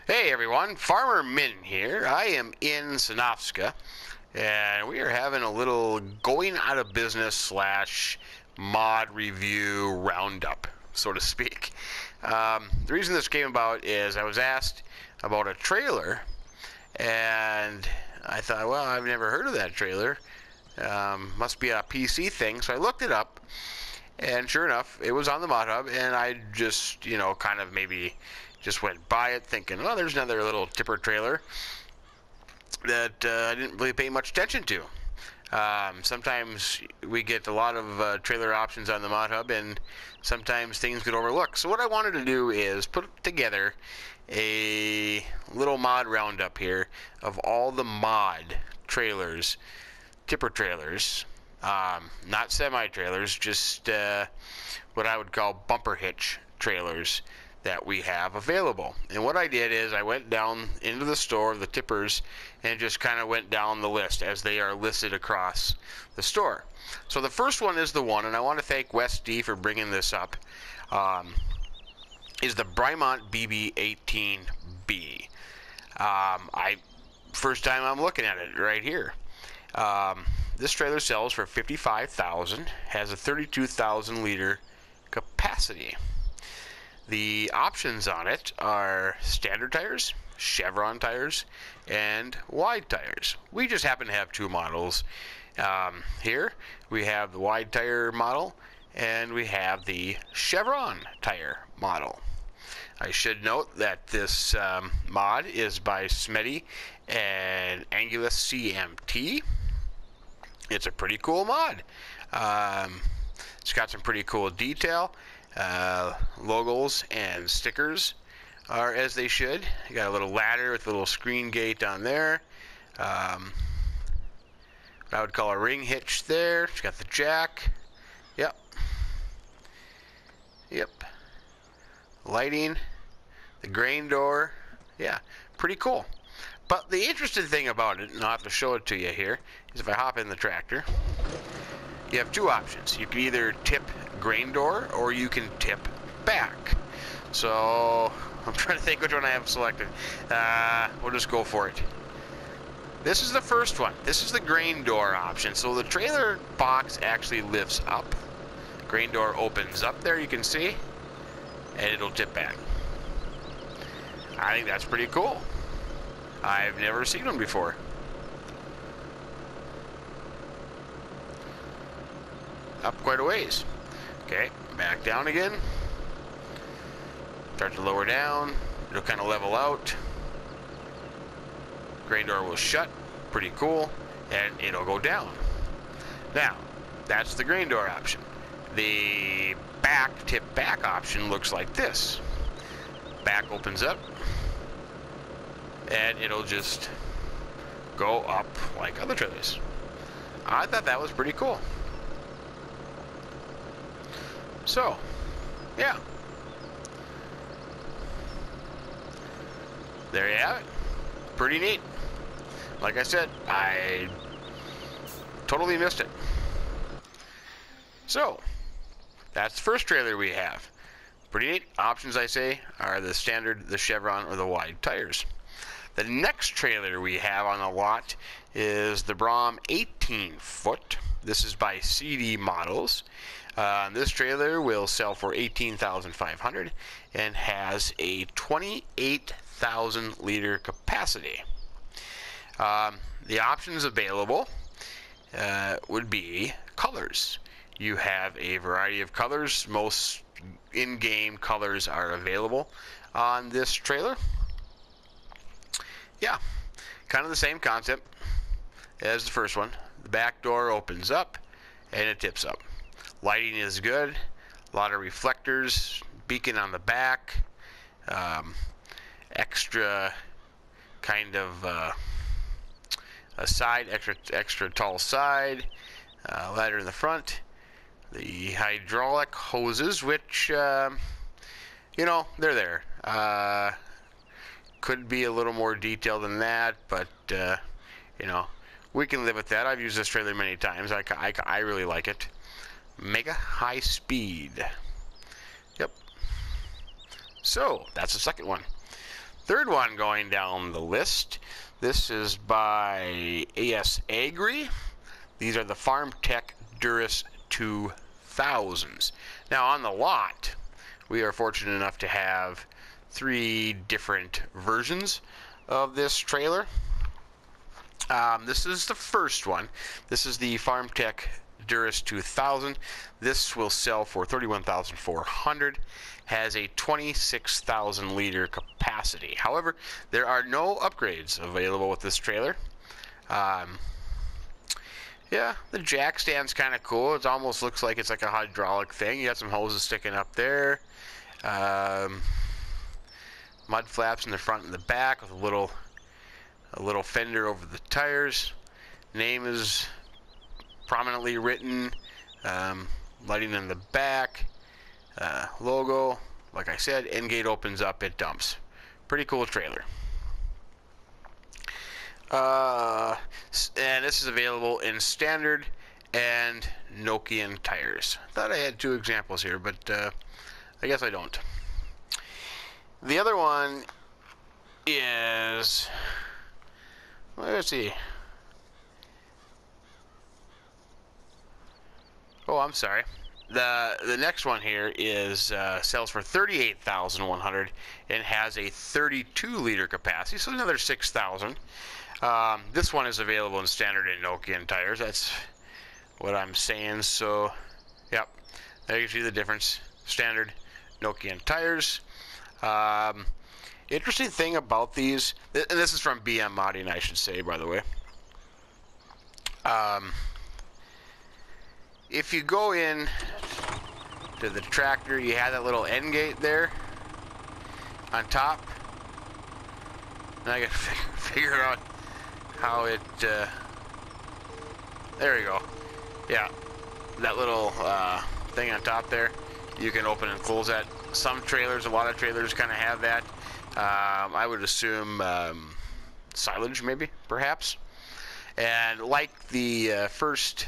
Hey everyone, Farmer Min here. I am in Sanofska, and we are having a little going out of business slash mod review roundup, so to speak. The reason this came about is I was asked about a trailer, and I thought, well, I've never heard of that trailer. Must be a PC thing, so I looked it up. And sure enough, it was on the Mod Hub, and I just, kind of maybe just went by it thinking, well, there's another little tipper trailer that I didn't really pay much attention to. Sometimes we get a lot of trailer options on the Mod Hub, and sometimes things get overlooked. So what I wanted to do is put together a little mod roundup here of all the mod trailers, tipper trailers, not semi-trailers, just what I would call bumper hitch trailers that we have available. And what I did is I went down into the store, the tippers, and just kind of went down the list as they are listed across the store. So the first one is the one, and I want to thank Wes D for bringing this up, is the Brymont BB18B. First time I'm looking at it right here. This trailer sells for $55,000, has a 32,000 liter capacity. The options on it are standard tires, Chevron tires, and wide tires. We just happen to have two models. Here we have the wide tire model, and we have the Chevron tire model. I should note that this mod is by Smetty and Angulus CMT. It's a pretty cool mod. It's got some pretty cool detail. Logos and stickers are as they should. You got a little ladder with a little screen gate on there. What I would call a ring hitch there. It's got the jack. Yep. Lighting. The grain door. Yeah, pretty cool. But the interesting thing about it, and I'll have to show it to you here, is if I hop in the tractor, you have two options. You can either tip grain door or you can tip back. So I'm trying to think which one I have selected. We'll just go for it. This is the first one. This is the grain door option. So the trailer box actually lifts up. Grain door opens up there, you can see, and it'll tip back. I think that's pretty cool. I've never seen one before. Up quite a ways. Okay, back down again. Start to lower down. It'll kind of level out. Grain door will shut. Pretty cool. And it'll go down. Now, that's the grain door option. The back tip back option looks like this. Back opens up, and it'll just go up like other trailers. I thought that was pretty cool. So, yeah. There you have it. Pretty neat. Like I said, I totally missed it. So, that's the first trailer we have. Pretty neat. Options, I say, are the standard, the Chevron, or the wide tires. The next trailer we have on the lot is the Brom 18-foot. This is by CD Models. This trailer will sell for $18,500 and has a 28,000 liter capacity. The options available would be colors. You have a variety of colors. Most in-game colors are available on this trailer. Yeah, kind of the same concept as the first one. The back door opens up and it tips up. Lighting is good. A lot of reflectors, beacon on the back, extra kind of a side, extra tall side, ladder in the front. The hydraulic hoses, which, they're there. Could be a little more detailed than that, but, we can live with that. I've used this trailer many times. I really like it. Mega high speed. Yep. So, that's the second one. Third one going down the list. This is by AS Agri. These are the Farm Tech Durus 2000s. Now on the lot, we are fortunate enough to have 3 different versions of this trailer. This is the first one. This is the Farm Tech Durus 2000. This will sell for $31,400. Has a 26,000 liter capacity. However, there are no upgrades available with this trailer. Yeah, the jack stand's kind of cool. It almost looks like it's like a hydraulic thing. You got some hoses sticking up there. Mud flaps in the front and the back with a little fender over the tires. Name is prominently written. Lighting in the back. Logo, like I said, end gate opens up, it dumps. Pretty cool trailer. And this is available in standard and Nokian tires. Thought I had 2 examples here, but I guess I don't. The other one is, let's see. Oh, I'm sorry. The next one here is sells for $38,100 and has a 32 liter capacity, so another 6,000. This one is available in standard and Nokian tires. That's what I'm saying. So, yep, there you see the difference. Standard Nokian tires. Interesting thing about these, and this is from BM Modding, I should say, by the way. If you go in to the tractor, you have that little end gate there on top. And I gotta figure out how it, there you go. Yeah, that little thing on top there, you can open and close that. Some trailers, a lot of trailers kind of have that. I would assume silage maybe, perhaps. And like the first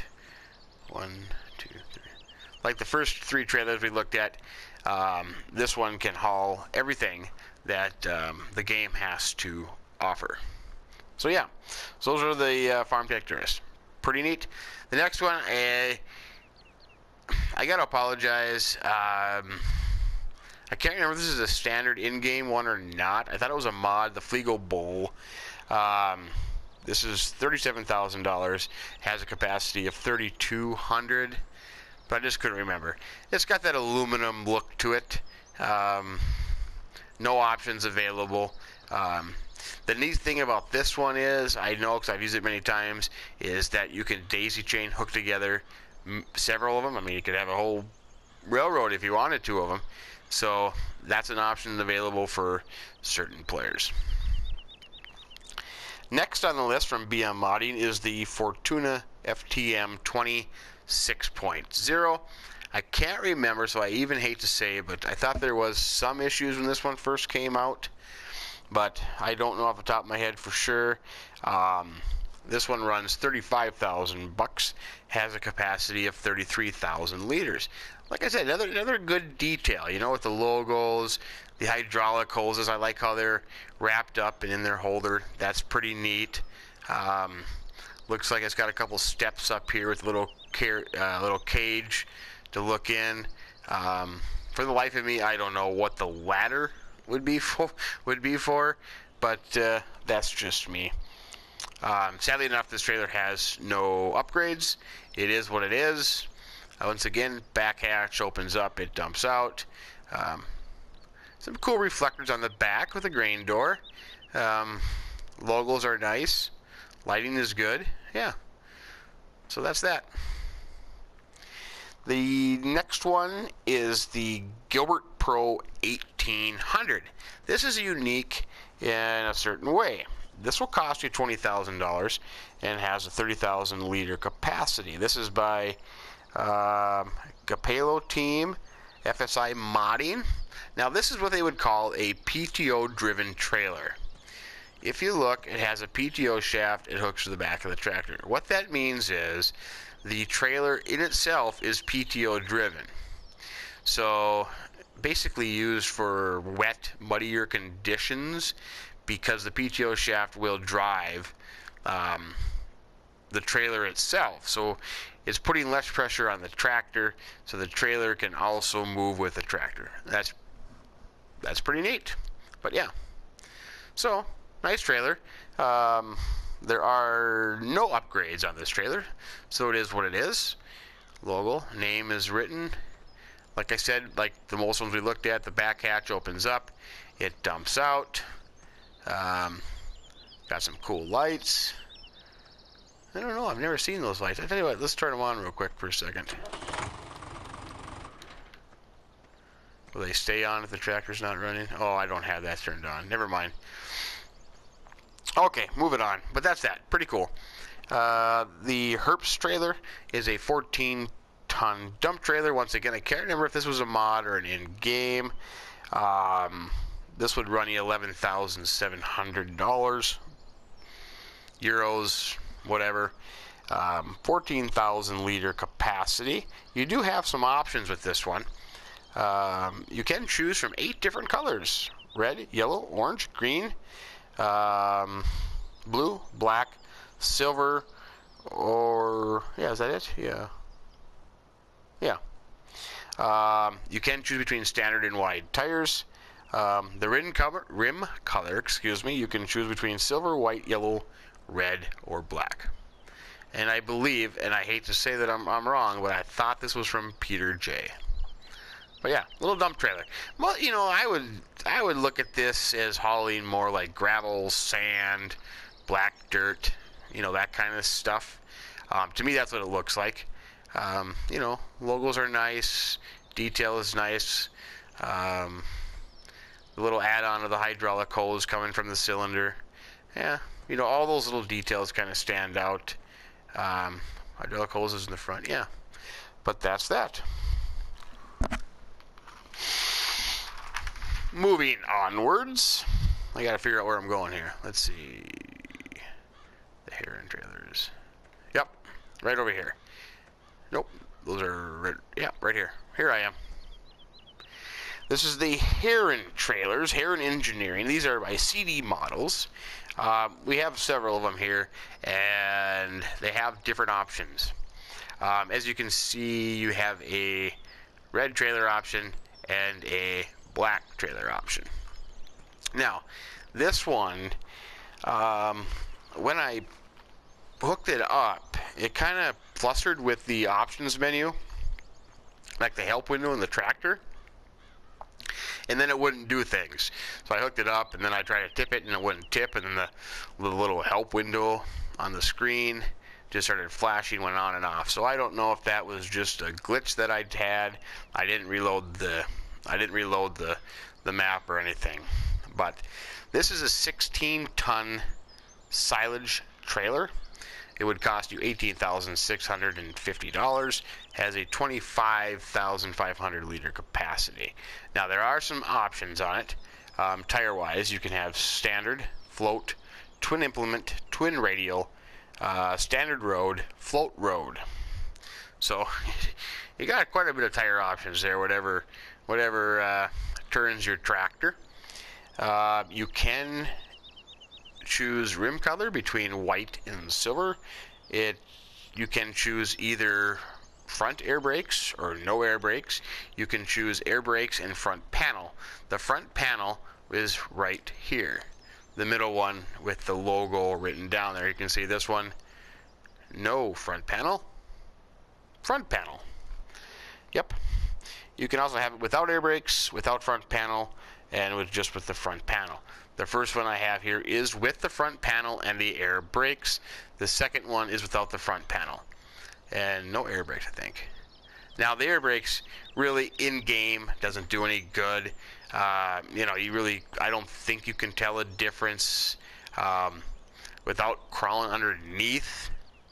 like the first 3 trailers we looked at, this one can haul everything that the game has to offer. So yeah, so those are the Farm Tech Durus. Pretty neat. The next one, I gotta apologize. I can't remember if this is a standard in-game one or not. I thought it was a mod, the Fliego Bowl. This is $37,000, has a capacity of 3,200, but I just couldn't remember. It's got that aluminum look to it. No options available. The neat thing about this one is, I know because I've used it many times, is that you can daisy chain hook together several of them. I mean, you could have a whole railroad if you wanted 2 of them. So that's an option available for certain players. Next on the list from BM Modding is the Fortuna FTM 26.0. I can't remember, so I even hate to say it, but I thought there was some issues when this one first came out, but I don't know off the top of my head for sure. This one runs $35,000, has a capacity of 33,000 liters. Like I said, another good detail, you know, with the logos, the hydraulic hoses. I like how they're wrapped up and in their holder. That's pretty neat. Looks like it's got a couple steps up here with a little cage to look in. For the life of me, I don't know what the ladder would be for, but that's just me. Sadly enough, this trailer has no upgrades. It is what it is. Once again, back hatch opens up, it dumps out. Some cool reflectors on the back with a grain door. Logos are nice. Lighting is good. Yeah. So that's that. The next one is the Gilbert Pro 1800. This is unique in a certain way. This will cost you $20,000 and has a 30,000 liter capacity. This is by Capello Team, FSI Modding. Now this is what they would call a PTO driven trailer. If you look, it has a PTO shaft, it hooks to the back of the tractor. What that means is the trailer in itself is PTO driven. So basically used for wet, muddier conditions because the PTO shaft will drive the trailer itself. So it's putting less pressure on the tractor, so the trailer can also move with the tractor. That's pretty neat. But yeah, so nice trailer. There are no upgrades on this trailer, so it is what it is. Logo, name is written. Like I said, like the most ones we looked at, the back hatch opens up, it dumps out. Got some cool lights. I don't know, I've never seen those lights. I tell you what, let's turn them on real quick for a second. Will they stay on if the tractor's not running? Oh, I don't have that turned on. Never mind. Okay, moving on. But that's that. Pretty cool. The Herps trailer is a 14-ton dump trailer. Once again, I can't remember if this was a mod or an in-game. This would run you $11,700. Euros, whatever. 14,000 liter capacity. You do have some options with this one. You can choose from 8 different colors: red, yellow, orange, green, blue, black, silver, or yeah, is that it? Yeah. You can choose between standard and wide tires. The rim color, excuse me, you can choose between silver, white, yellow, red, or black. And I believe, and I hate to say that I'm wrong, but I thought this was from Peter J. But yeah, little dump trailer. Well, you know, I would look at this as hauling more like gravel, sand, black dirt, you know, that kind of stuff. To me, that's what it looks like. You know, logos are nice, detail is nice. The little add-on of the hydraulic hose coming from the cylinder. Yeah, you know, all those little details kind of stand out. Hydraulic hoses in the front, yeah. But that's that. Moving onwards, I gotta figure out where I'm going here. Let's see. The Heron trailers. Yep, right over here. Nope, those are right here. Here I am. This is the Heron trailers, Heron Engineering. These are by CD models. We have several of them here, and they have different options. As you can see, you have a red trailer option and a black trailer option. Now, this one, when I hooked it up, it kind of flustered with the options menu, like the help window in the tractor, and then it wouldn't do things. So I hooked it up, and then I tried to tip it, and it wouldn't tip, and then the little help window on the screen just started flashing, went on and off. So I don't know if that was just a glitch that I'd had. I didn't reload the map or anything. But this is a 16-ton silage trailer. It would cost you $18,650. Has a 25,500 liter capacity. Now there are some options on it. Tire-wise, you can have standard, float, twin implement, twin radial, standard road, float road. So you got quite a bit of tire options there, whatever turns your tractor. You can choose rim color between white and silver. You can choose either front air brakes or no air brakes. You can choose air brakes and front panel. The front panel is right here. The middle one with the logo written down there. You can see this one, no front panel, front panel. Yep. You can also have it without air brakes, without front panel, and just with the front panel. The first one I have here is with the front panel and the air brakes. The second one is without the front panel and no air brakes, I think. Now the air brakes really in game doesn't do any good. You know, I don't think you can tell a difference without crawling underneath.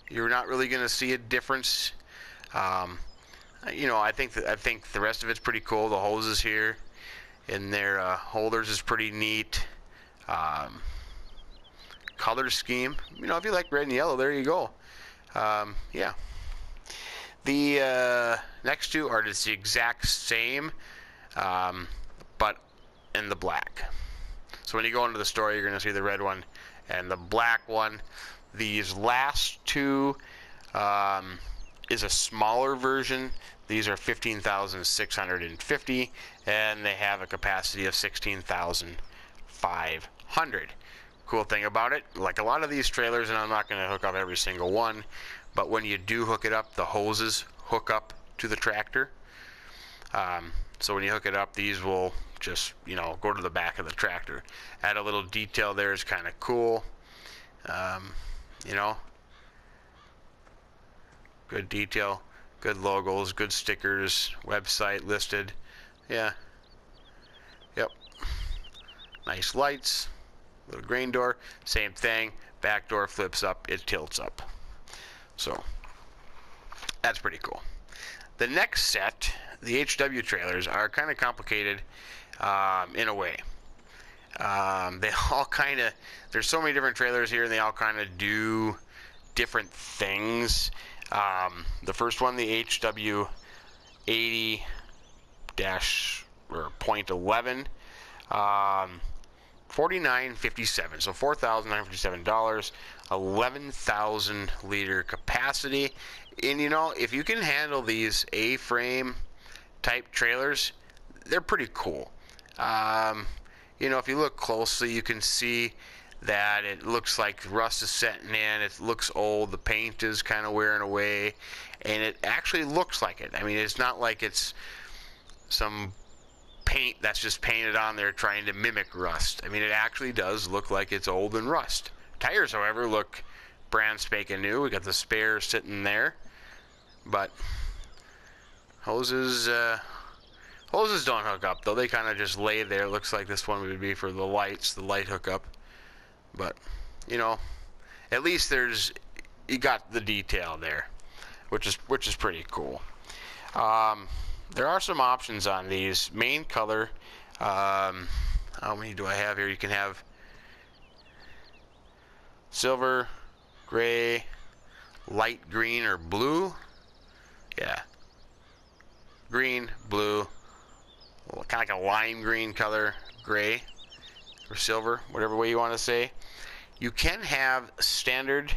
You're not really going to see a difference. You know, I think the rest of it's pretty cool. The hoses here and their holders is pretty neat. Color scheme, you know, if you like red and yellow, there you go. Yeah. The next two are just the exact same. but in the black. So when you go into the store, you're going to see the red one and the black one. These last two is a smaller version. These are 15,650, and they have a capacity of 16,500. Cool thing about it, like a lot of these trailers, and I'm not going to hook up every single one, but when you do hook it up, the hoses hook up to the tractor. So when you hook it up, these will just, go to the back of the tractor. Add a little detail there is kind of cool. Good detail, good logos, good stickers, website listed. Yeah. Yep. Nice lights. Little grain door. Same thing. Back door flips up. It tilts up. So that's pretty cool. The next set, the HW trailers, are kind of complicated in a way. They all kind of, there's so many different trailers here, and they all kind of do different things. The first one, the HW 80 or .11, $49.57, so $4,957, 11,000 liter capacity. And if you can handle these A-frame type trailers, they're pretty cool. If you look closely, you can see that it looks like rust is setting in. It looks old. The paint is kind of wearing away, and it actually looks like it. I mean, it's not like it's some paint that's just painted on there trying to mimic rust. I mean, it actually does look like it's old and rust. Tires, however, look brand spanking new. We got the spare sitting there, but hoses don't hook up, though. They kind of just lay there. It looks like this one would be for the lights, the light hookup. But, at least you got the detail there, which is pretty cool. There are some options on these. Main color, how many do I have here? You can have silver, gray, light green, or blue. Yeah. Green, blue, kind of like a lime green color, gray, or silver, whatever way you want to say. You can have standard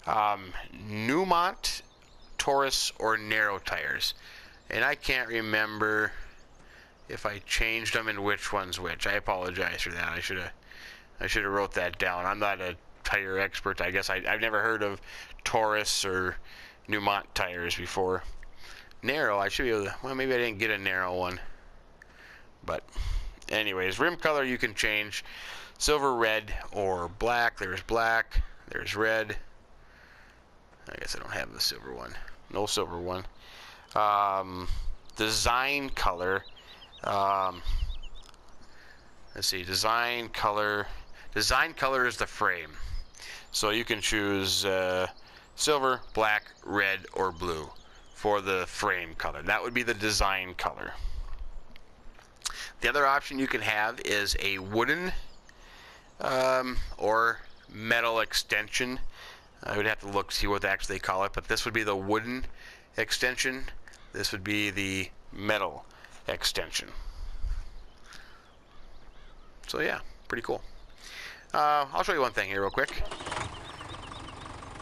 Newmont, Taurus, or narrow tires. And I can't remember if I changed them and which one's which. I apologize for that. I should have wrote that down. I'm not a tire expert. I guess I've never heard of Taurus or Newmont tires before. Narrow, I should be able to, well, maybe I didn't get a narrow one. But anyways, rim color you can change. Silver, red, or black. There's black. There's red. I guess I don't have the silver one. No silver one. Design color. Let's see. Design color. Design color is the frame. So you can choose silver, black, red, or blue for the frame color. That would be the design color. The other option you can have is a wooden or metal extension. I would have to look see what they actually call it, but this would be the wooden extension. This would be the metal extension. So yeah, pretty cool. I'll show you one thing here real quick.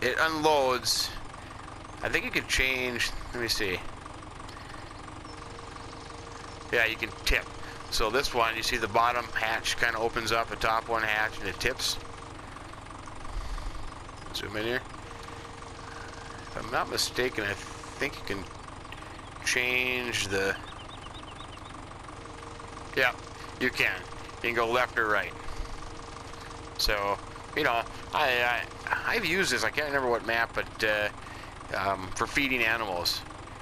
It unloads. I think you can change, let me see. Yeah, you can tip. So this one, you see the bottom hatch kind of opens up, the top one hatch, and it tips. Zoom in here. If I'm not mistaken, I think you can change the... Yeah, you can. You can go left or right. So, I've used this, I can't remember what map, but for feeding animals.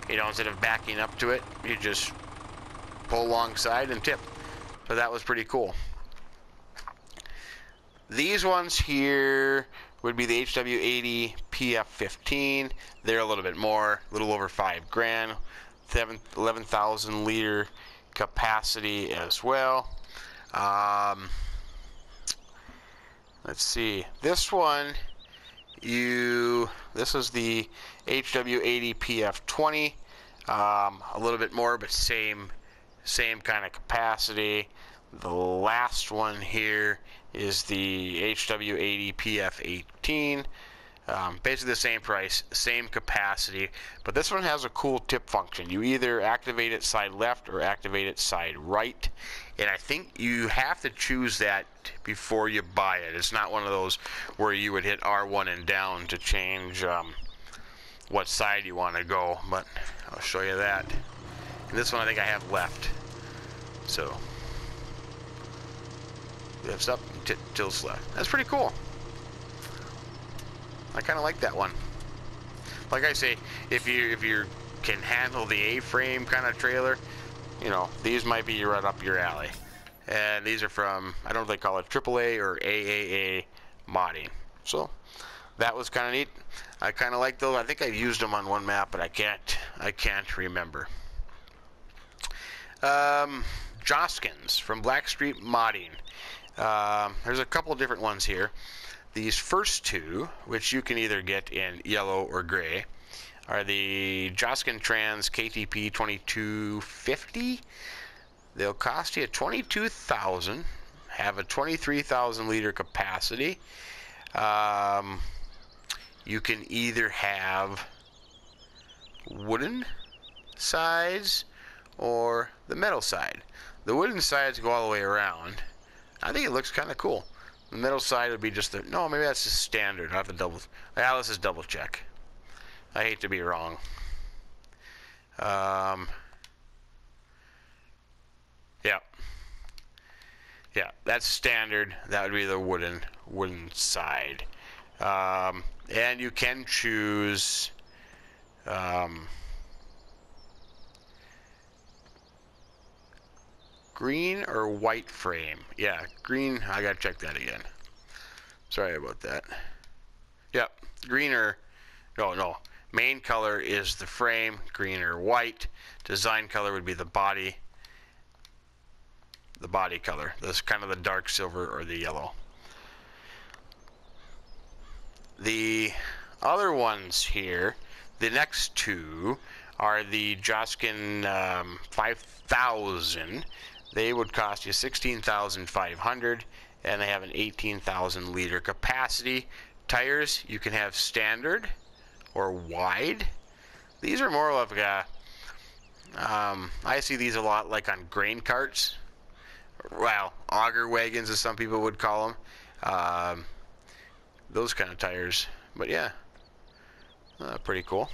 Instead of backing up to it, you just pull alongside and tip. So that was pretty cool. These ones here would be the HW80 PF15. They're a little bit more, a little over $5,000. 11,000 liter capacity as well. Let's see. This one, this is the HW80 PF20. A little bit more, but same same kind of capacity. The last one here is the HW80PF18. Basically the same price, same capacity, but this one has a cool tip function. You either activate it side left or activate it side right, and I think you have to choose that before you buy it. It's not one of those where you would hit R1 and down to change what side you want to go, but I'll show you that. And this one I think I have left. So lifts up and tilts left. That's pretty cool. I kind of like that one. Like I say, if you can handle the A-frame kind of trailer, you know, these might be right up your alley. And these are from, I don't know if they call it AAA or AAA modding. So that was kind of neat. I kind of like those. I think I've used them on one map, but I can't remember. Joskins from Blackstreet Modding. There's a couple different ones here. These first two, which you can either get in yellow or gray, are the Joskin Trans KTP 2250. They'll cost you $22,000, have a 23,000 liter capacity. You can either have wooden sides or the metal side. The wooden sides go all the way around. I think it looks kind of cool. The middle side would be just the, no, maybe that's just standard. I have to double, let's just double check. I hate to be wrong. Yeah. Yeah, that's standard. That would be the wooden side. And you can choose green or white frame. Yeah, green. I gotta check that again. Sorry about that. Yep, green or no. Main color is the frame, green or white. Design color would be the body. The body color. That's kind of the dark silver or the yellow. The other ones here, the next two, are the Joskin 5000. They would cost you $16,500, and they have an 18,000 liter capacity. Tires, you can have standard or wide. These are more like a, I see these a lot like on grain carts. Well, auger wagons, as some people would call them. Those kind of tires. But yeah, pretty cool.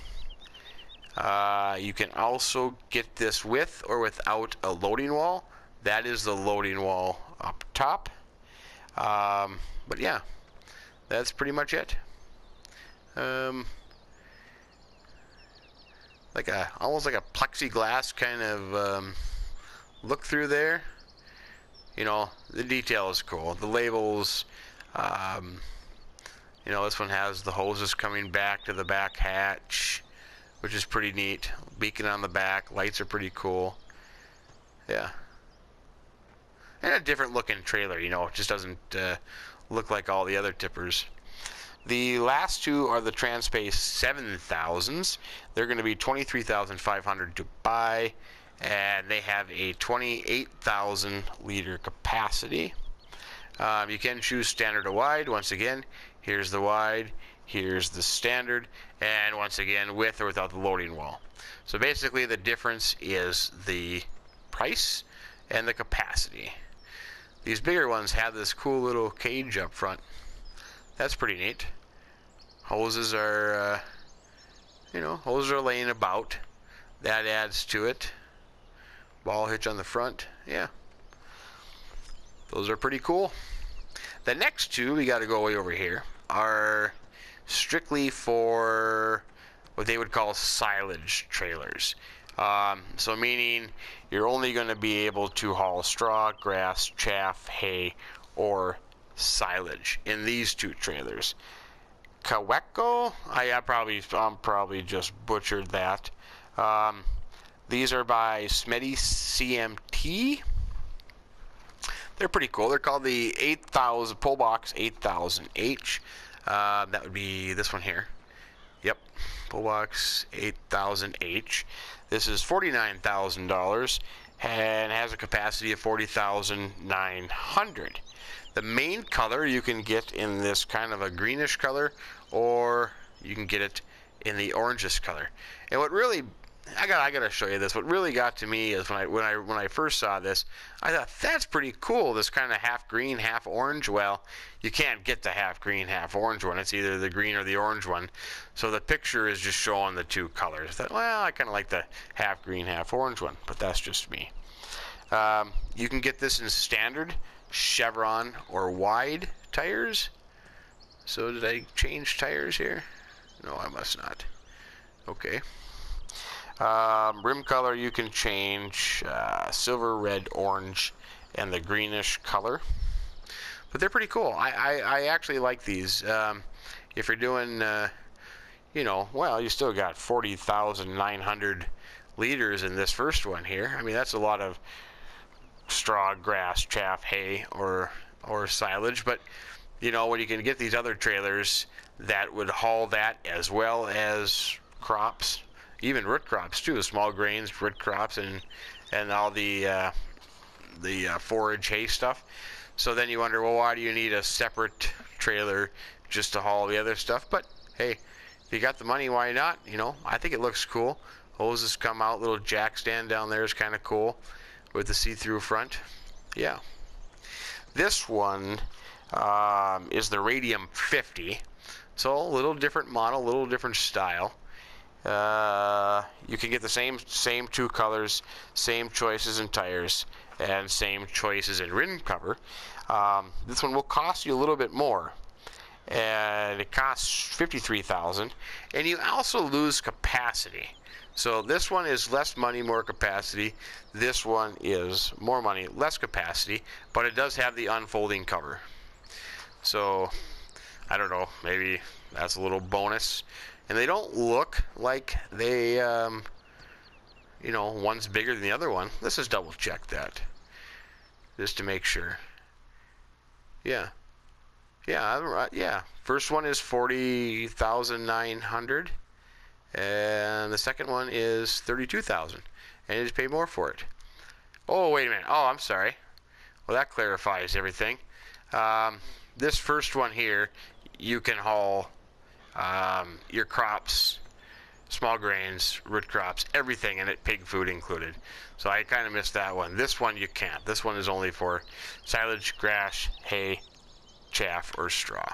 You can also get this with or without a loading wall. That is the loading wall up top. But yeah, that's pretty much it. Like almost like a plexiglass kind of look through there. You know, the detail is cool. The labels, you know, this one has the hoses coming back to the back hatch, which is pretty neat. Beacon on the back, lights are pretty cool. Yeah. And a different looking trailer, you know, it just doesn't look like all the other tippers. The last two are the Transpace 7000s. They're going to be $23,500 to buy, and they have a 28,000 liter capacity. You can choose standard or wide. Once again, here's the wide, here's the standard, and once again with or without the loading wall. So basically the difference is the price and the capacity. These bigger ones have this cool little cage up front. That's pretty neat. Hoses are, you know, hoses are laying about. That adds to it. Ball hitch on the front. Yeah. Those are pretty cool. The next two, we got to go way over here, are strictly for what they would call silage trailers. So meaning you're only going to be able to haul straw, grass, chaff, hay, or silage in these two trailers. Kaweco, I'm probably just butchered that. These are by Smetty CMT. They're pretty cool. They're called the 8000 Pullbox 8000H. That would be this one here. Yep, Pullbox 8000H. This is $49,000. and has a capacity of 40,900. The main color you can get in this kind of a greenish color, or you can get it in the orangish color. And what really, I gotta show you this. What really got to me is when I first saw this, I thought that's pretty cool. This kind of half green, half orange. Well, you can't get the half green, half orange one. It's either the green or the orange one. So the picture is just showing the two colors. That, well, I kind of like the half green, half orange one, but that's just me. You can get this in standard, chevron, or wide tires. So did I change tires here? No, I must not. Okay. Rim color you can change silver, red, orange, and the greenish color. But they're pretty cool. I actually like these. If you're doing, you know, well, you still got 40,900 liters in this first one here. I mean, that's a lot of straw, grass, chaff, hay, or silage. But you know, when you can get these other trailers that would haul that, as well as crops, even root crops too, small grains, root crops, and all the forage hay stuff. So then you wonder, well, why do you need a separate trailer just to haul the other stuff? But hey, if you got the money, why not? You know, I think it looks cool. Hoses come out, little jack stand down there is kind of cool with the see-through front. Yeah. This one is the Radium 50. So a little different model, a little different style. You can get the same two colors, same choices in tires, and same choices in rim cover. This one will cost you a little bit more, and it costs $53,000, and you also lose capacity. So this one is less money, more capacity. This one is more money, less capacity, but it does have the unfolding cover. So I don't know, maybe that's a little bonus. And they don't look like they, you know, one's bigger than the other one. Let's just double check that, just to make sure. Yeah. First one is 40,900, and the second one is 32,000, and you just pay more for it. Oh, wait a minute. Oh, I'm sorry. Well, that clarifies everything. This first one here, you can haul your crops, small grains, root crops, everything in it, pig food included. So I kind of missed that one. This one you can't. This one is only for silage, grass, hay, chaff, or straw.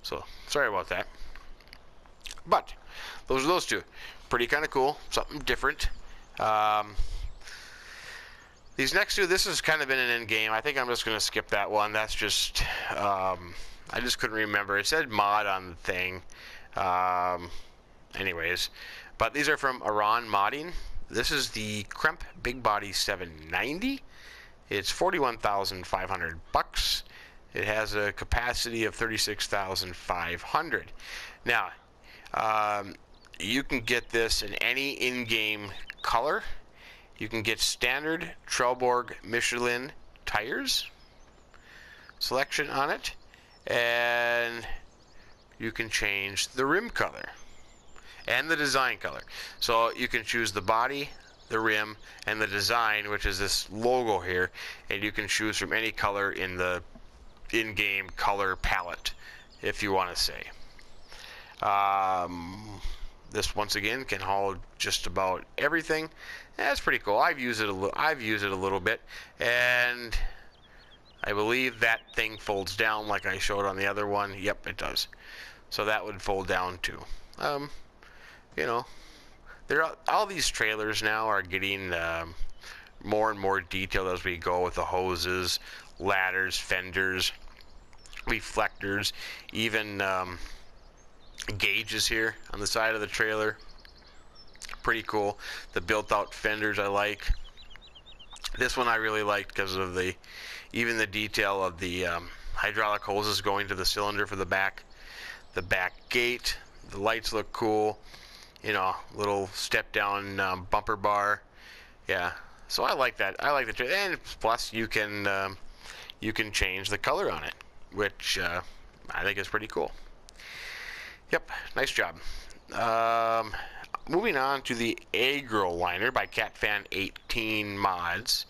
So sorry about that. But those are those two. Pretty kind of cool. Something different. These next two, this has kind of been an end game. I think I'm just going to skip that one. That's just, I just couldn't remember. It said mod on the thing. Anyways, but these are from Iran Modding. This is the Kremp Big Body 790. It's 41,500 bucks. It has a capacity of 36,500. Now, you can get this in any in-game color. You can get standard Trelleborg Michelin tires selection on it, and you can change the rim color and the design color. So you can choose the body, the rim, and the design, which is this logo here, and you can choose from any color in the in-game color palette, if you want to say. This once again can haul just about everything. That's pretty cool. I've used it a little bit, and I believe that thing folds down like I showed on the other one. Yep, it does. So that would fold down too. You know, all these trailers now are getting more and more detailed as we go, with the hoses, ladders, fenders, reflectors, even gauges here on the side of the trailer. Pretty cool. The built-out fenders I like. This one I really liked because of even the detail of the hydraulic hoses going to the cylinder for the back gate. The lights look cool. You know, little step-down bumper bar. Yeah. So I like that. I like the trailer, and plus you can change the color on it, which I think is pretty cool. Yep, nice job. moving on to the Agro Liner by CatFan18 Mods.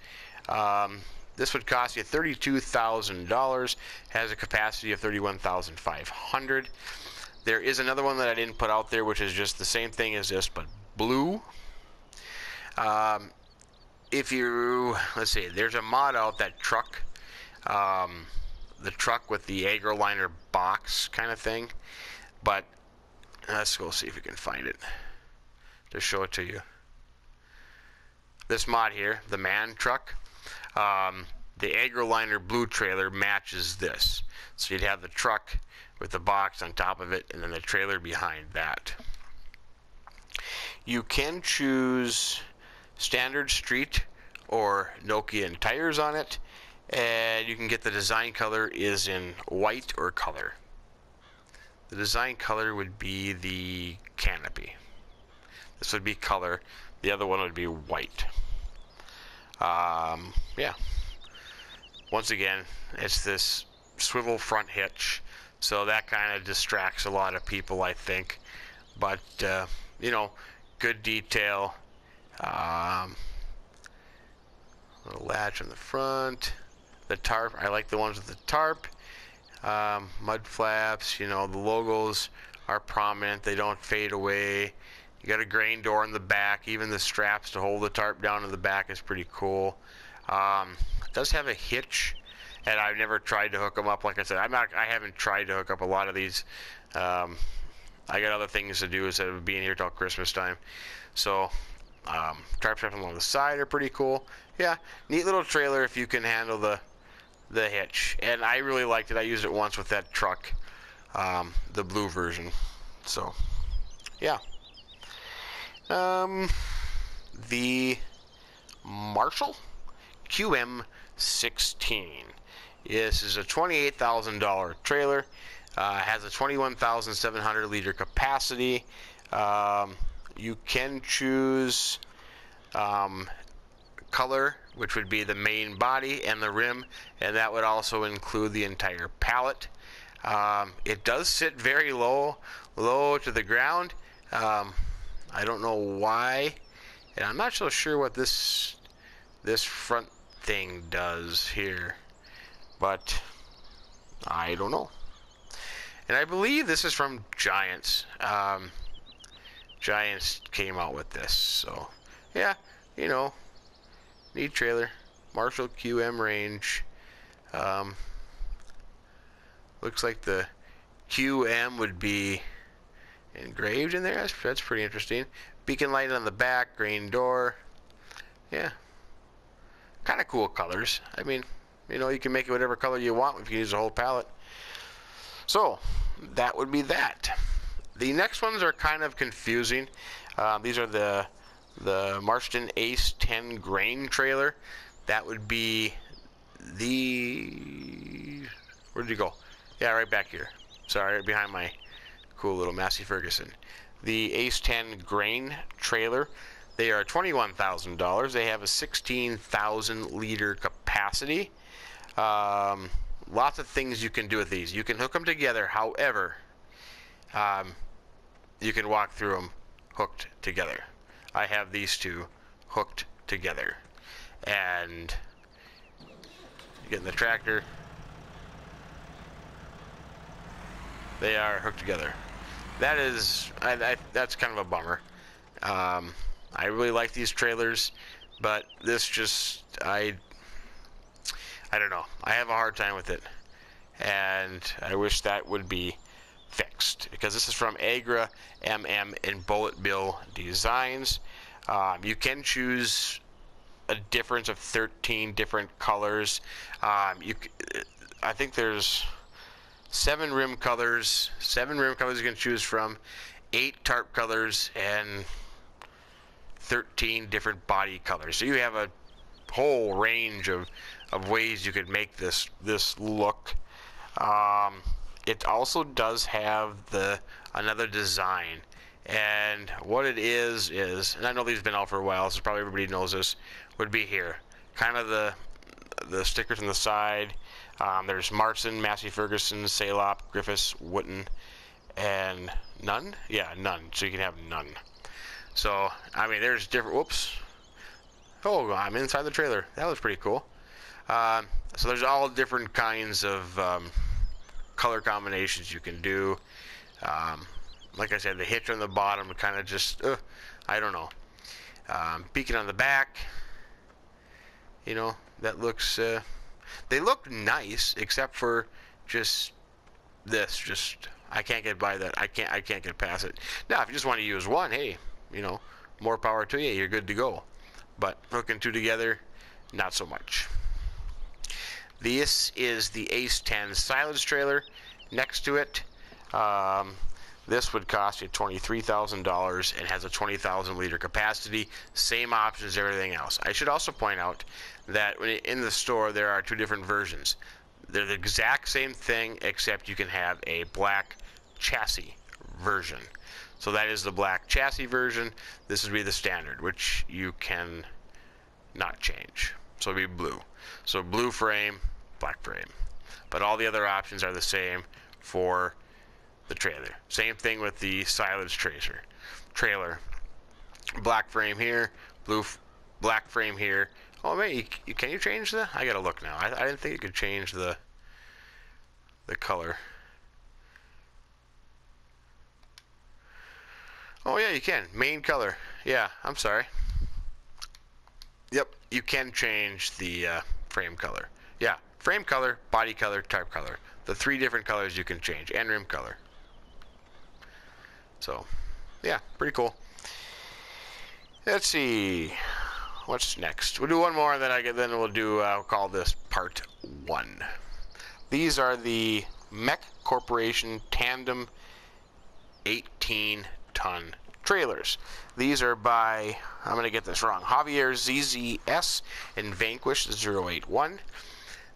This would cost you $32,000. Has a capacity of 31,500. There is another one that I didn't put out there, which is just the same thing as this, but blue. If you, let's see, there's a mod out, that truck, the truck with the Agro Liner box kind of thing. But let's go see if we can find it to show it to you. This mod here, the man truck, the Agro Liner blue trailer matches this. So you'd have the truck with the box on top of it, and then the trailer behind that. You can choose standard street or Nokian tires on it, and you can get the design color is in white or color. The design color would be the canopy. This would be color. The other one would be white. Yeah. Once again, it's this swivel front hitch, so that kind of distracts a lot of people, I think. But you know, good detail. Little latch on the front. The tarp, I like the ones with the tarp. Mud flaps, you know, the logos are prominent, they don't fade away. You got a grain door in the back. Even the straps to hold the tarp down in the back is pretty cool. It does have a hitch, and I've never tried to hook them up. Like I said, I haven't tried to hook up a lot of these. I got other things to do instead of being here till Christmas time. So tarp straps along the side are pretty cool. Yeah, neat little trailer if you can handle the hitch. And I really liked it. I used it once with that truck, the blue version. So yeah. The Marshall QM16. This is a $28,000 trailer. Has a 21,700 liter capacity. You can choose color, which would be the main body and the rim, and that would also include the entire pallet. It does sit very low to the ground. I don't know why, and I'm not so sure what this front thing does here, but I don't know. And I believe this is from Giants. Giants came out with this, so yeah, you know, neat trailer. Marshall QM range. Looks like the QM would be engraved in there. That's pretty interesting. Beacon light on the back, grain door. Yeah, kind of cool colors. I mean, you know, you can make it whatever color you want if you use the whole palette. So that would be that. The next ones are kind of confusing. These are the Marston Ace 10 grain trailer. That would be the, where did you go? Yeah, right back here. Sorry, right behind my cool little Massey Ferguson. The Ace 10 grain trailer. They are $21,000. They have a 16,000 liter capacity. Lots of things you can do with these. You can hook them together. However, you can walk through them hooked together. I have these two hooked together, and you get in the tractor. They are hooked together. That is, that's kind of a bummer. I really like these trailers, but this just, I don't know. I have a hard time with it, and I wish that would be fixed, because this is from Agra MM and Bullet Bill Designs. You can choose a difference of 13 different colors. I think there's 7 rim colors. 7 rim colors you can choose from, 8 tarp colors, and 13 different body colors. So you have a whole range of ways you could make this look. It also does have another design, and what it is, and I know these have been out for a while, so probably everybody knows this, would be here. Kind of the stickers on the side. There's Marston, Massey Ferguson, Salop, Griffiths, Wooten, and none? Yeah, none. So you can have none. So, I mean, there's different, whoops. Oh, I'm inside the trailer. That was pretty cool. So there's all different kinds of color combinations you can do. Like I said, the hitch on the bottom kind of just, I don't know. Beacon on the back, you know, that looks, they look nice, except for just this, I can't get by that. I can't get past it. Now, if you just want to use one, hey, you know, more power to you. You're good to go. But hooking two together, not so much. This is the Ace 10 silage trailer. Next to it, this would cost you $23,000 and has a 20,000 liter capacity. Same options as everything else. I should also point out that in the store there are two different versions. They're the exact same thing, except you can have a black chassis version. So that is the black chassis version. This would be the standard, which you can not change. So it'd be blue. So blue frame, black frame. But all the other options are the same for the trailer. Same thing with the silage trailer. Black frame here, black frame here. Oh man, can you change the? I gotta look now. I didn't think you could change the color. Oh yeah, you can. Main color. Yeah, I'm sorry. Yep, you can change the frame color. Yeah, frame color, body color, tarp color. The three different colors you can change, and rim color. So, yeah, pretty cool. Let's see, what's next? We'll do one more, and then we'll do. I'll call this part 1. These are the Mech Corporation Tandem 18-ton trailers. These are by, I'm going to get this wrong, Javier ZZS and Vanquish 081.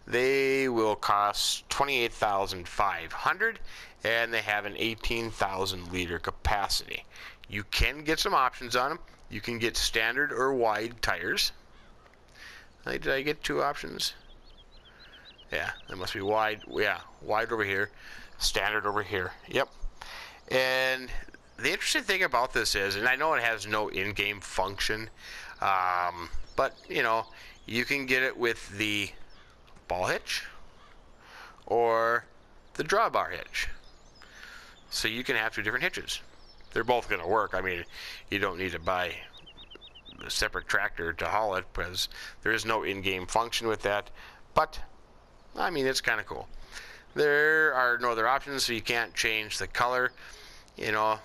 They will cost $28,500, and they have an 18,000 liter capacity. You can get some options on them. You can get standard or wide tires. Did I get 2 options? Yeah, that must be wide. Yeah, wide over here, standard over here. Yep. And the interesting thing about this is, and I know it has no in-game function, but you know, you can get it with the ball hitch or the drawbar hitch. So you can have 2 different hitches. They're both going to work. I mean, you don't need to buy a separate tractor to haul it because there is no in-game function with that. But I mean, it's kind of cool. There are no other options, so you can't change the color. You know,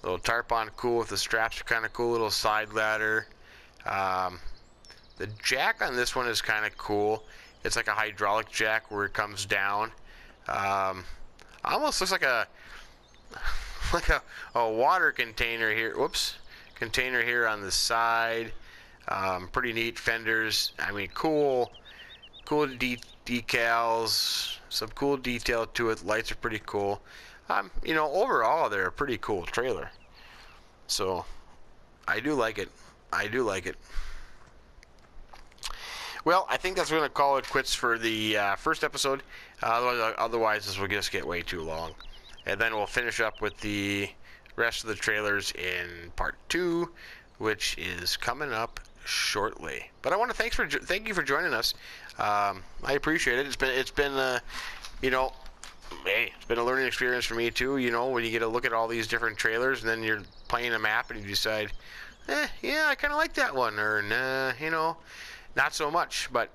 little tarp on, cool with the straps are kind of cool. Little side ladder. The jack on this one is kind of cool. It's like a hydraulic jack where it comes down. Almost looks like a water container here. Whoops, container here on the side. Pretty neat fenders. I mean, cool decals. Some cool detail to it. Lights are pretty cool. You know, overall, they're a pretty cool trailer. So, I do like it. I do like it. Well, I think that's going to call it quits for the first episode. Otherwise, this will just get way too long. And then we'll finish up with the rest of the trailers in part 2, which is coming up shortly. But I want to thank you for joining us. I appreciate it. It's been you know, hey, it's been a learning experience for me too. You know, when you get to look at all these different trailers, and then you're playing a map and you decide, yeah, I kind of like that one, or nah, you know, not so much. But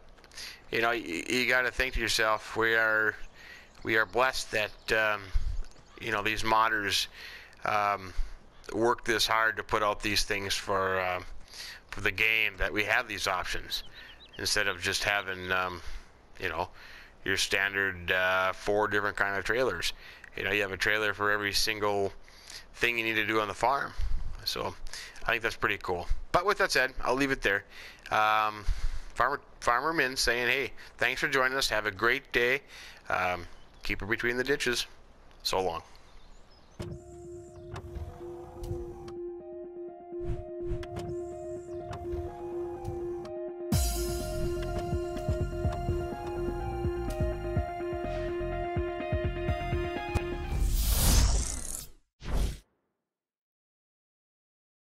you know, you got to think to yourself, we are blessed that you know, these modders work this hard to put out these things for the game, that we have these options instead of just having you know, your standard 4 different kind of trailers. You know, you have a trailer for every single thing you need to do on the farm. So I think that's pretty cool. But with that said, I'll leave it there. Farmer Min saying, hey, thanks for joining us. Have a great day. Keep her between the ditches. So long.